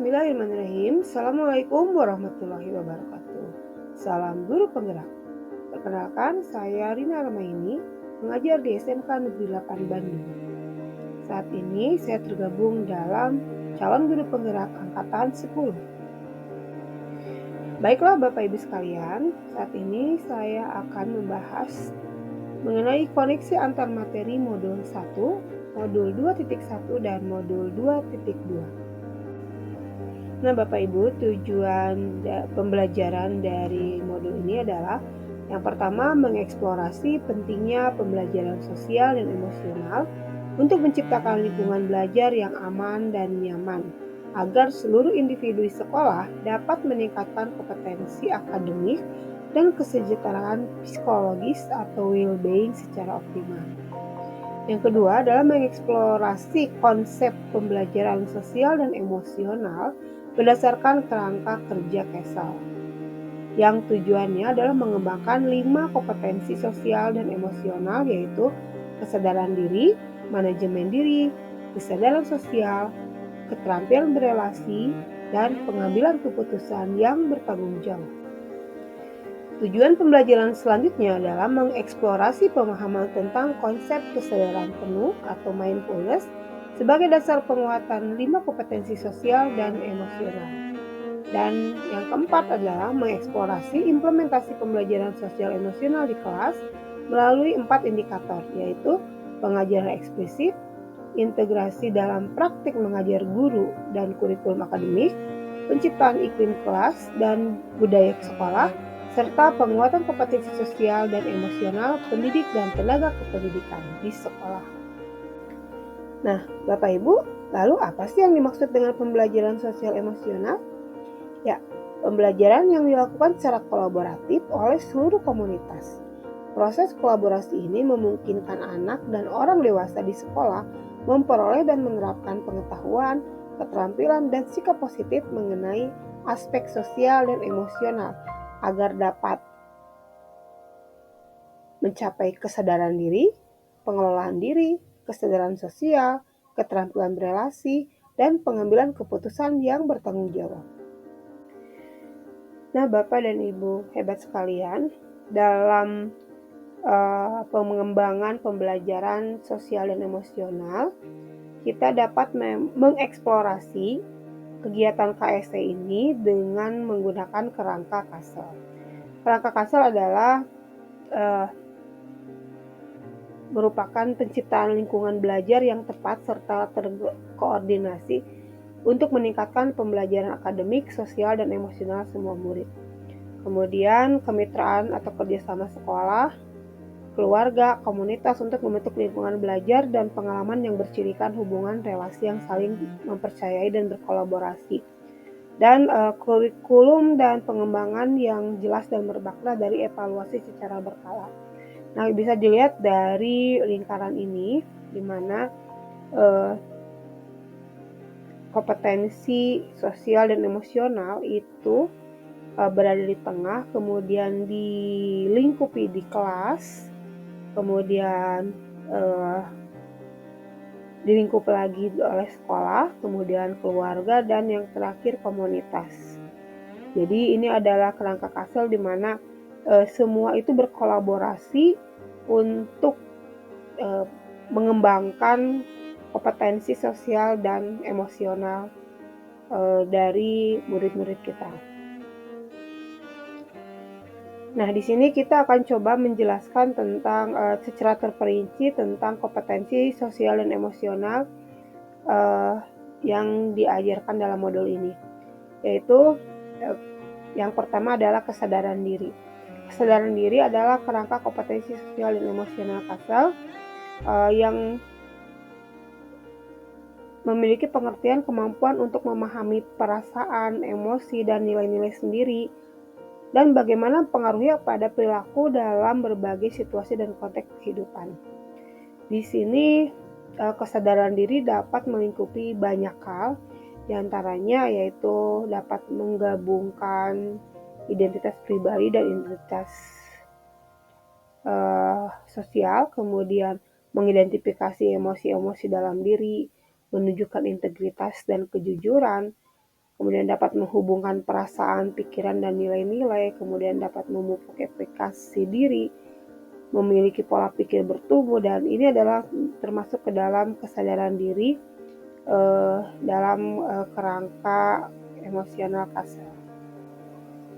Bismillahirrahmanirrahim. Assalamualaikum warahmatullahi wabarakatuh. Salam guru penggerak. Perkenalkan, saya Rina Ramaini, mengajar di SMK Negeri 8 Bandung. Saat ini saya tergabung dalam calon guru penggerak angkatan 10. Baiklah Bapak Ibu sekalian, saat ini saya akan membahas mengenai koneksi antar materi modul 1, modul 2.1 dan modul 2.2. Nah Bapak Ibu, tujuan pembelajaran dari modul ini adalah yang pertama mengeksplorasi pentingnya pembelajaran sosial dan emosional untuk menciptakan lingkungan belajar yang aman dan nyaman agar seluruh individu di sekolah dapat meningkatkan kompetensi akademik dan kesejahteraan psikologis atau well-being secara optimal. Yang kedua adalah mengeksplorasi konsep pembelajaran sosial dan emosional berdasarkan kerangka kerja Kesel, yang tujuannya adalah mengembangkan 5 kompetensi sosial dan emosional, yaitu kesadaran diri, manajemen diri, kesadaran sosial, keterampilan berelasi, dan pengambilan keputusan yang bertanggung jawab. Tujuan pembelajaran selanjutnya adalah mengeksplorasi pemahaman tentang konsep kesadaran penuh atau mindfulness sebagai dasar penguatan 5 kompetensi sosial dan emosional. Dan yang keempat adalah mengeksplorasi implementasi pembelajaran sosial emosional di kelas melalui 4 indikator, yaitu pengajaran eksplisit, integrasi dalam praktik mengajar guru dan kurikulum akademik, penciptaan iklim kelas dan budaya sekolah, serta penguatan kompetensi sosial dan emosional pendidik dan tenaga kependidikan di sekolah. Nah, Bapak Ibu, lalu apa sih yang dimaksud dengan pembelajaran sosial emosional? Ya, pembelajaran yang dilakukan secara kolaboratif oleh seluruh komunitas. Proses kolaborasi ini memungkinkan anak dan orang dewasa di sekolah memperoleh dan menerapkan pengetahuan, keterampilan, dan sikap positif mengenai aspek sosial dan emosional agar dapat mencapai kesadaran diri, pengelolaan diri, kesadaran sosial, keterampilan berelasi, dan pengambilan keputusan yang bertanggung jawab. Nah, Bapak dan Ibu hebat sekalian, dalam pengembangan pembelajaran sosial dan emosional, kita dapat mengeksplorasi kegiatan KSE ini dengan menggunakan kerangka Kasel. Kerangka Kasel adalah merupakan penciptaan lingkungan belajar yang tepat serta terkoordinasi untuk meningkatkan pembelajaran akademik, sosial, dan emosional semua murid. Kemudian kemitraan atau kerjasama sekolah, keluarga, komunitas untuk membentuk lingkungan belajar dan pengalaman yang bercirikan hubungan relasi yang saling mempercayai dan berkolaborasi. Dan kurikulum dan pengembangan yang jelas dan bermakna dari evaluasi secara berkala. Nah, bisa dilihat dari lingkaran ini, di mana kompetensi sosial dan emosional itu berada di tengah, kemudian dilingkupi di kelas, kemudian dilingkupi lagi oleh sekolah, kemudian keluarga, dan yang terakhir komunitas. Jadi ini adalah kerangka Kasel di mana semua itu berkolaborasi untuk mengembangkan kompetensi sosial dan emosional dari murid-murid kita. Nah, di sini kita akan coba menjelaskan tentang secara terperinci tentang kompetensi sosial dan emosional yang diajarkan dalam modul ini, yaitu yang pertama adalah kesadaran diri. Kesadaran diri adalah kerangka kompetensi sosial dan emosional Kasel yang memiliki pengertian kemampuan untuk memahami perasaan, emosi, dan nilai-nilai sendiri, dan bagaimana pengaruhnya pada perilaku dalam berbagai situasi dan konteks kehidupan. Di sini kesadaran diri dapat melingkupi banyak hal, diantaranya yaitu dapat menggabungkan identitas pribadi dan identitas sosial, kemudian mengidentifikasi emosi-emosi dalam diri, menunjukkan integritas dan kejujuran, kemudian dapat menghubungkan perasaan, pikiran, dan nilai-nilai, kemudian dapat memupuk efekasi diri, memiliki pola pikir bertumbuh, dan ini adalah termasuk ke dalam kesadaran diri dalam kerangka emosional kasar.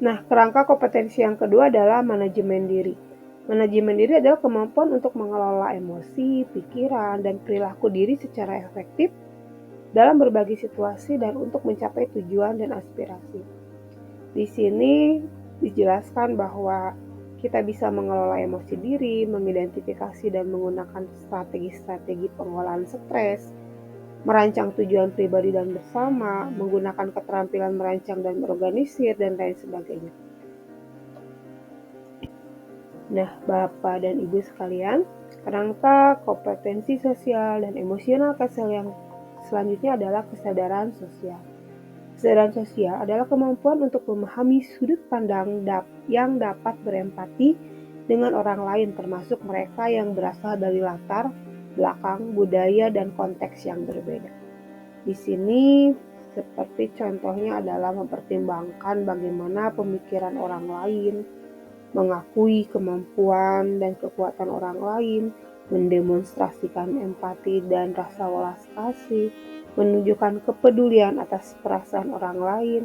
Nah, kerangka kompetensi yang kedua adalah manajemen diri. Manajemen diri adalah kemampuan untuk mengelola emosi, pikiran, dan perilaku diri secara efektif dalam berbagai situasi dan untuk mencapai tujuan dan aspirasi. Di sini dijelaskan bahwa kita bisa mengelola emosi diri, mengidentifikasi dan menggunakan strategi-strategi pengolahan stres, merancang tujuan pribadi dan bersama, menggunakan keterampilan merancang dan berorganisir, dan lain sebagainya. Nah, Bapak dan Ibu sekalian, kerangka kompetensi sosial dan emosional kasar yang selanjutnya adalah kesadaran sosial. Kesadaran sosial adalah kemampuan untuk memahami sudut pandang yang dapat berempati dengan orang lain, termasuk mereka yang berasal dari latar belakang, budaya, dan konteks yang berbeda. Di sini, seperti contohnya adalah mempertimbangkan bagaimana pemikiran orang lain, mengakui kemampuan dan kekuatan orang lain, mendemonstrasikan empati dan rasa welas kasih, menunjukkan kepedulian atas perasaan orang lain,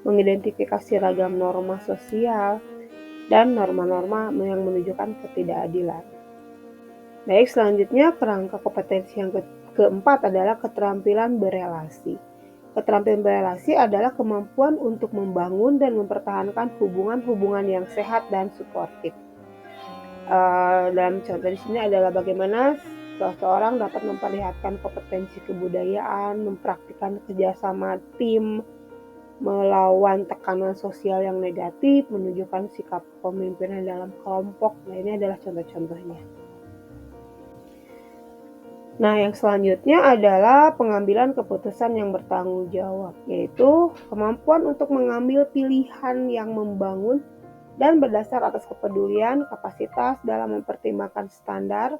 mengidentifikasi ragam norma sosial, dan norma-norma yang menunjukkan ketidakadilan. Baik, selanjutnya kerangka kompetensi yang keempat adalah keterampilan berelasi. Keterampilan berelasi adalah kemampuan untuk membangun dan mempertahankan hubungan-hubungan yang sehat dan suportif. Dalam contoh di sini adalah bagaimana seseorang dapat memperlihatkan kompetensi kebudayaan, mempraktikkan kerjasama tim, melawan tekanan sosial yang negatif, menunjukkan sikap pemimpinan dalam kelompok. Nah, ini adalah contoh-contohnya. Nah, yang selanjutnya adalah pengambilan keputusan yang bertanggung jawab, yaitu kemampuan untuk mengambil pilihan yang membangun dan berdasar atas kepedulian, kapasitas dalam mempertimbangkan standar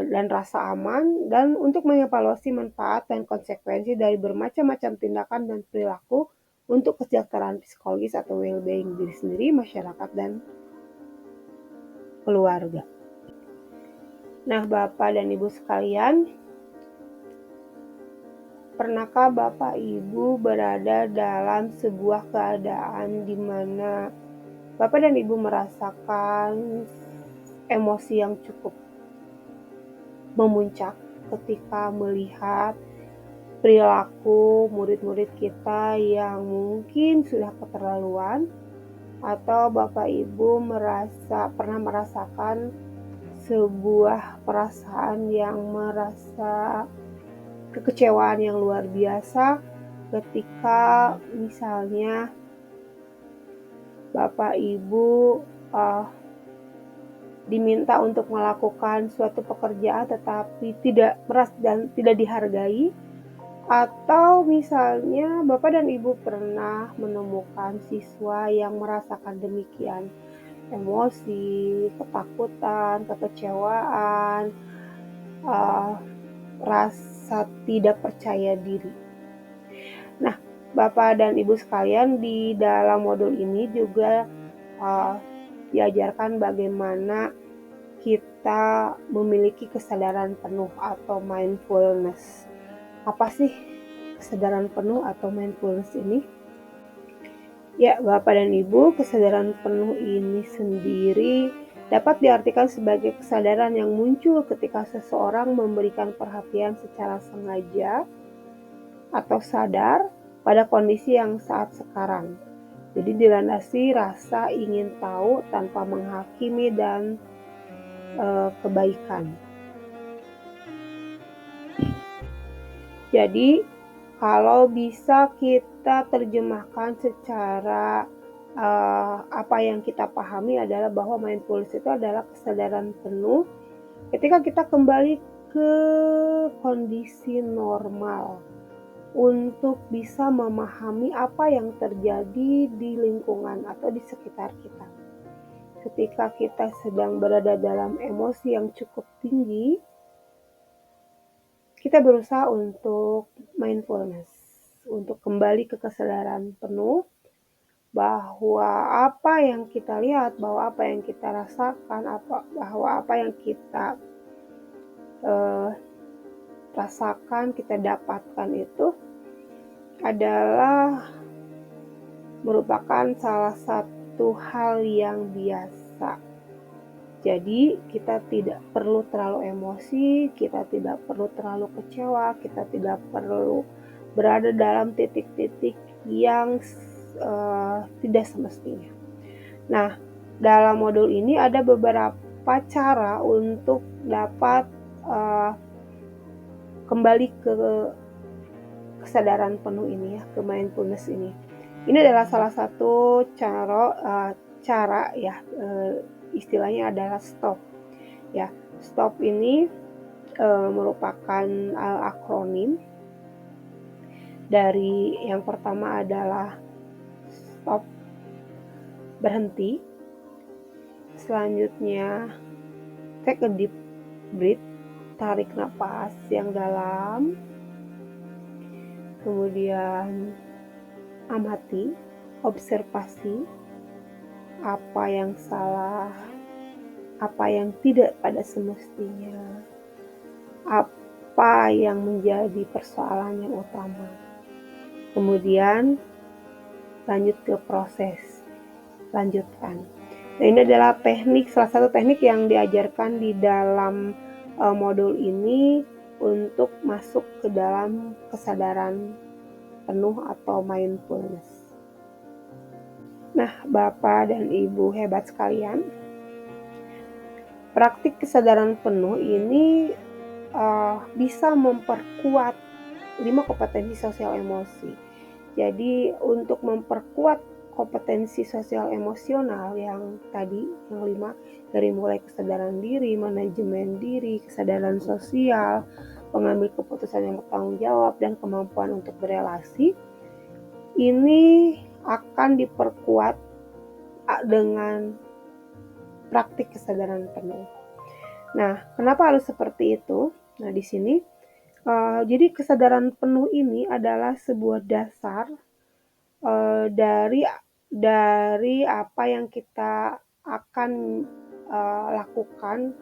dan rasa aman, dan untuk mengevaluasi manfaat dan konsekuensi dari bermacam-macam tindakan dan perilaku untuk kesejahteraan psikologis atau well-being diri sendiri, masyarakat, dan keluarga. Nah, Bapak dan Ibu sekalian, pernahkah Bapak Ibu berada dalam sebuah keadaan di mana Bapak dan Ibu merasakan emosi yang cukup memuncak ketika melihat perilaku murid-murid kita yang mungkin sudah keterlaluan, atau Bapak Ibu pernah merasakan sebuah perasaan yang merasa kekecewaan yang luar biasa ketika misalnya Bapak Ibu diminta untuk melakukan suatu pekerjaan tetapi tidak dihargai, atau misalnya Bapak dan Ibu pernah menemukan siswa yang merasakan demikian, emosi, ketakutan, kekecewaan, rasa tidak percaya diri. Nah, Bapak dan Ibu sekalian, di dalam modul ini juga diajarkan bagaimana kita memiliki kesadaran penuh atau mindfulness. Apa sih kesadaran penuh atau mindfulness ini? Ya, Bapak dan Ibu, kesadaran penuh ini sendiri dapat diartikan sebagai kesadaran yang muncul ketika seseorang memberikan perhatian secara sengaja atau sadar pada kondisi yang saat sekarang. Jadi dilandasi rasa ingin tahu tanpa menghakimi dan kebaikan. Jadi kalau bisa kita terjemahkan secara apa yang kita pahami adalah bahwa mindfulness itu adalah kesadaran penuh ketika kita kembali ke kondisi normal untuk bisa memahami apa yang terjadi di lingkungan atau di sekitar kita. Ketika kita sedang berada dalam emosi yang cukup tinggi, kita berusaha untuk mindfulness, untuk kembali ke kesadaran penuh bahwa apa yang kita lihat, bahwa apa yang kita rasakan, bahwa apa yang kita rasakan, kita dapatkan itu adalah merupakan salah satu hal yang biasa. Jadi kita tidak perlu terlalu emosi, kita tidak perlu terlalu kecewa, kita tidak perlu berada dalam titik-titik yang tidak semestinya. Nah, dalam modul ini ada beberapa cara untuk dapat kembali ke kesadaran penuh ini ya, ke mindfulness ini. Ini adalah salah satu cara ya, istilahnya adalah stop. Ya, stop ini merupakan akronim dari yang pertama adalah stop, berhenti. Selanjutnya take a deep breath, tarik napas yang dalam. Kemudian amati, observasi apa yang salah, apa yang tidak pada semestinya, apa yang menjadi persoalan yang utama. Kemudian lanjut ke proses, lanjutkan. Nah, ini adalah salah satu teknik yang diajarkan di dalam modul ini untuk masuk ke dalam kesadaran penuh atau mindfulness. Nah, Bapak dan Ibu hebat sekalian, praktik kesadaran penuh ini bisa memperkuat 5 kompetensi sosial emosi. Jadi untuk memperkuat kompetensi sosial emosional yang tadi, yang 5, dari mulai kesadaran diri, manajemen diri, kesadaran sosial, pengambil keputusan yang bertanggung jawab, dan kemampuan untuk berelasi, ini akan diperkuat dengan praktik kesadaran penuh. Nah, kenapa harus seperti itu? Nah, di sini jadi kesadaran penuh ini adalah sebuah dasar dari apa yang kita akan lakukan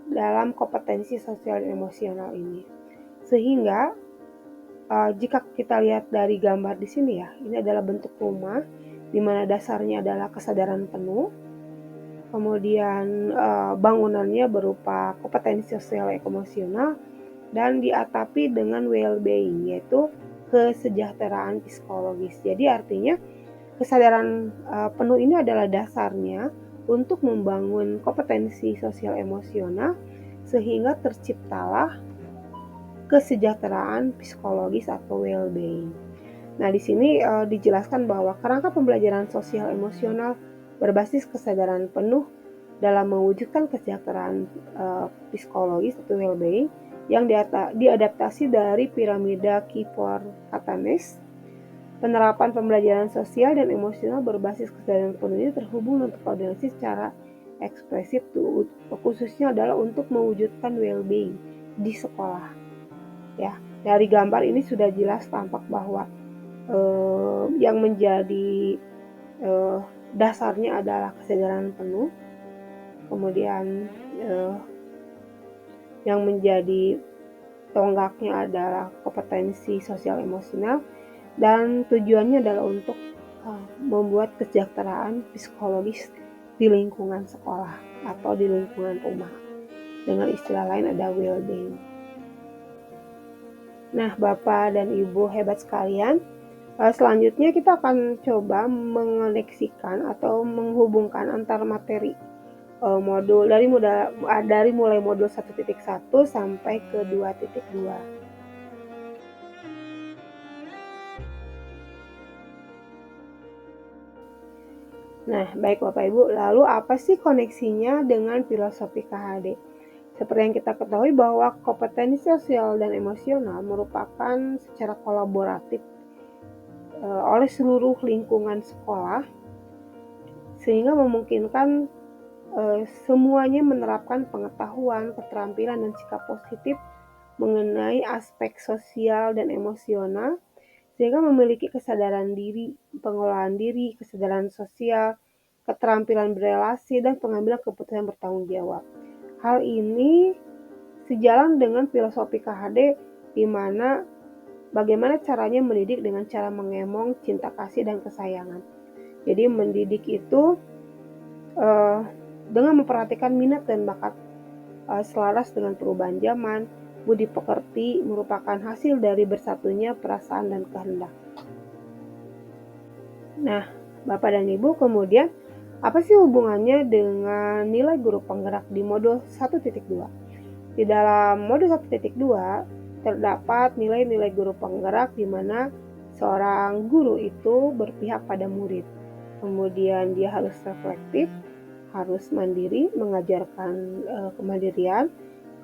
dalam kompetensi sosial dan emosional ini. Sehingga jika kita lihat dari gambar di sini ya, ini adalah bentuk rumah di mana dasarnya adalah kesadaran penuh. Kemudian bangunannya berupa kompetensi sosial emosional dan diatapi dengan well-being, yaitu kesejahteraan psikologis. Jadi artinya kesadaran penuh ini adalah dasarnya untuk membangun kompetensi sosial emosional sehingga terciptalah kesejahteraan psikologis atau well-being. Nah, di sini dijelaskan bahwa kerangka pembelajaran sosial emosional berbasis kesadaran penuh dalam mewujudkan kesejahteraan psikologis atau well-being yang diadaptasi dari piramida Kippur-Katanes. Penerapan pembelajaran sosial dan emosional berbasis kesadaran penuh ini terhubung dan terkoordinasi secara ekspresif, khususnya adalah untuk mewujudkan well-being di sekolah. Ya, dari gambar ini sudah jelas tampak bahwa yang menjadi dasarnya adalah kesadaran penuh, kemudian yang menjadi tonggaknya adalah kompetensi sosial emosional, dan tujuannya adalah untuk membuat kesejahteraan psikologis di lingkungan sekolah atau di lingkungan rumah. Dengan istilah lain ada well-being. Nah, Bapak dan Ibu hebat sekalian, selanjutnya kita akan coba mengoneksikan atau menghubungkan antar materi modul dari mulai modul 1.1 sampai ke 2.2. Nah, baik Bapak Ibu, lalu apa sih koneksinya dengan filosofi KHD? Seperti yang kita ketahui bahwa kompetensi sosial dan emosional merupakan secara kolaboratif oleh seluruh lingkungan sekolah, sehingga memungkinkan semuanya menerapkan pengetahuan, keterampilan, dan sikap positif mengenai aspek sosial dan emosional, sehingga memiliki kesadaran diri, pengelolaan diri, kesadaran sosial, keterampilan berelasi, dan pengambilan keputusan bertanggung jawab. Hal ini sejalan dengan filosofi KHD di mana bagaimana caranya mendidik dengan cara mengemong cinta kasih dan kesayangan. Jadi mendidik itu dengan memperhatikan minat dan bakat selaras dengan perubahan zaman. Budi pekerti merupakan hasil dari bersatunya perasaan dan kehendak. Nah, Bapak dan Ibu, kemudian apa sih hubungannya dengan nilai guru penggerak di modul 1.2? Di dalam modul 1.2 terdapat nilai-nilai guru penggerak di mana seorang guru itu berpihak pada murid. Kemudian dia harus reflektif, harus mandiri, mengajarkan kemandirian,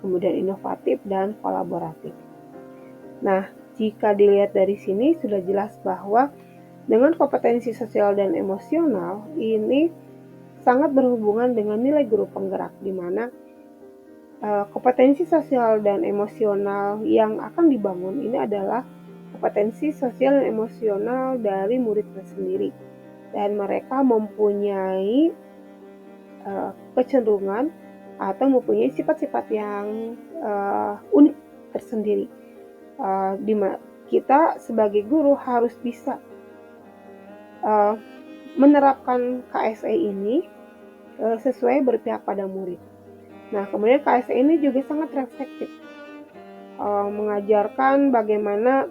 kemudian inovatif dan kolaboratif. Nah, jika dilihat dari sini sudah jelas bahwa dengan kompetensi sosial dan emosional ini sangat berhubungan dengan nilai guru penggerak, di mana kompetensi sosial dan emosional yang akan dibangun ini adalah kompetensi sosial dan emosional dari muridnya sendiri, dan mereka mempunyai kecenderungan atau mempunyai sifat-sifat yang unik tersendiri. Kita sebagai guru harus bisa menerapkan KSE ini sesuai berpihak pada murid. Nah, kemudian KSE ini juga sangat reflektif, mengajarkan bagaimana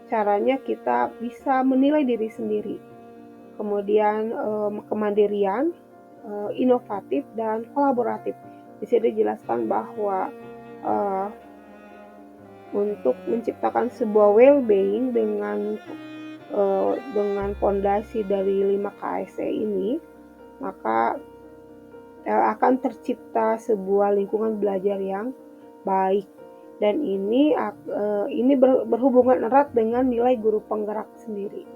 caranya kita bisa menilai diri sendiri, kemudian kemandirian, inovatif, dan kolaboratif. Di sini dijelaskan bahwa untuk menciptakan sebuah well-being dengan fondasi dari 5 KSE ini, maka akan tercipta sebuah lingkungan belajar yang baik, dan ini berhubungan erat dengan nilai guru penggerak sendiri.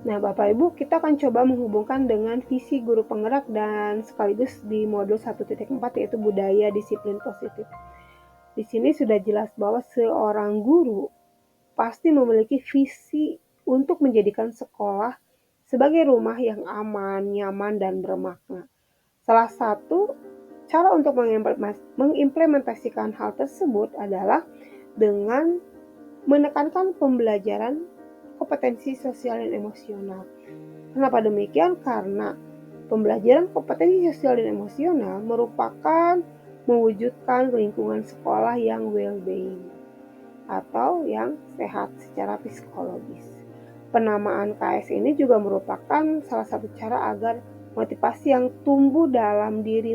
Nah, Bapak Ibu, kita akan coba menghubungkan dengan visi guru penggerak dan sekaligus di modul 1.4 yaitu budaya disiplin positif. Di sini sudah jelas bahwa seorang guru pasti memiliki visi untuk menjadikan sekolah sebagai rumah yang aman, nyaman, dan bermakna. Salah satu cara untuk mengimplementasikan hal tersebut adalah dengan menekankan pembelajaran kompetensi sosial dan emosional. Kenapa demikian? Karena pembelajaran kompetensi sosial dan emosional merupakan mewujudkan lingkungan sekolah yang well-being atau yang sehat secara psikologis. Penamaan KS ini juga merupakan salah satu cara agar motivasi yang tumbuh dalam diri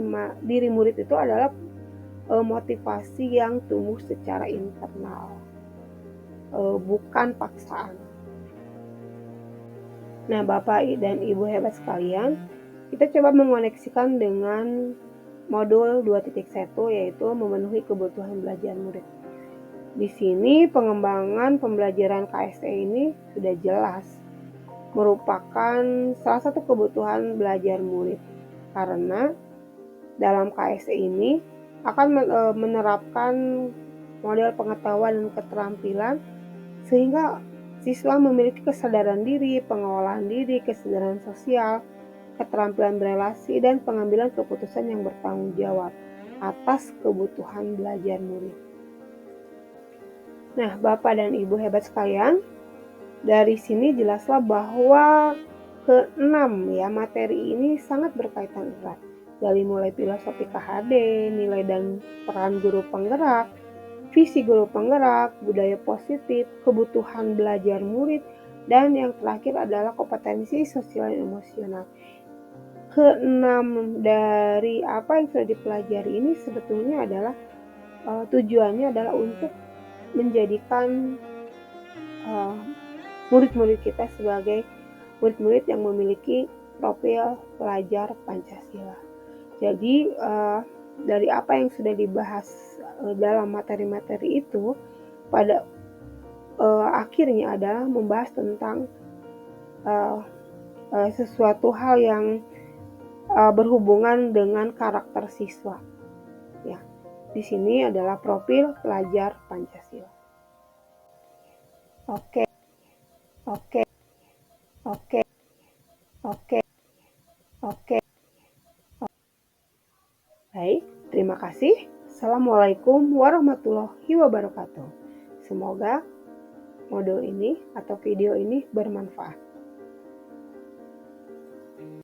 murid itu adalah motivasi yang tumbuh secara internal, bukan paksaan. Nah, Bapak dan Ibu hebat sekalian, kita coba mengoneksikan dengan modul 2.1 yaitu memenuhi kebutuhan belajar murid. Di sini pengembangan pembelajaran KSE ini sudah jelas merupakan salah satu kebutuhan belajar murid, karena dalam KSE ini akan menerapkan model pengetahuan dan keterampilan sehingga siswa memiliki kesadaran diri, pengelolaan diri, kesadaran sosial, keterampilan berelasi, dan pengambilan keputusan yang bertanggung jawab atas kebutuhan belajar murid. Nah, Bapak dan Ibu hebat sekalian, dari sini jelaslah bahwa keenam materi ini sangat berkaitan erat. Dari mulai filosofi KHD, nilai dan peran guru penggerak, visi guru penggerak, budaya positif, kebutuhan belajar murid, dan yang terakhir adalah kompetensi sosial dan emosional. Keenam dari apa yang sudah dipelajari ini sebetulnya adalah tujuannya adalah untuk menjadikan murid-murid kita sebagai murid-murid yang memiliki profil pelajar Pancasila. Jadi dari apa yang sudah dibahas dalam materi-materi itu pada akhirnya adalah membahas tentang sesuatu hal yang berhubungan dengan karakter siswa. Ya, di sini adalah profil pelajar Pancasila. Oke, oke, oke, oke, oke. Baik, terima kasih. Assalamualaikum warahmatullahi wabarakatuh. Semoga modul ini atau video ini bermanfaat.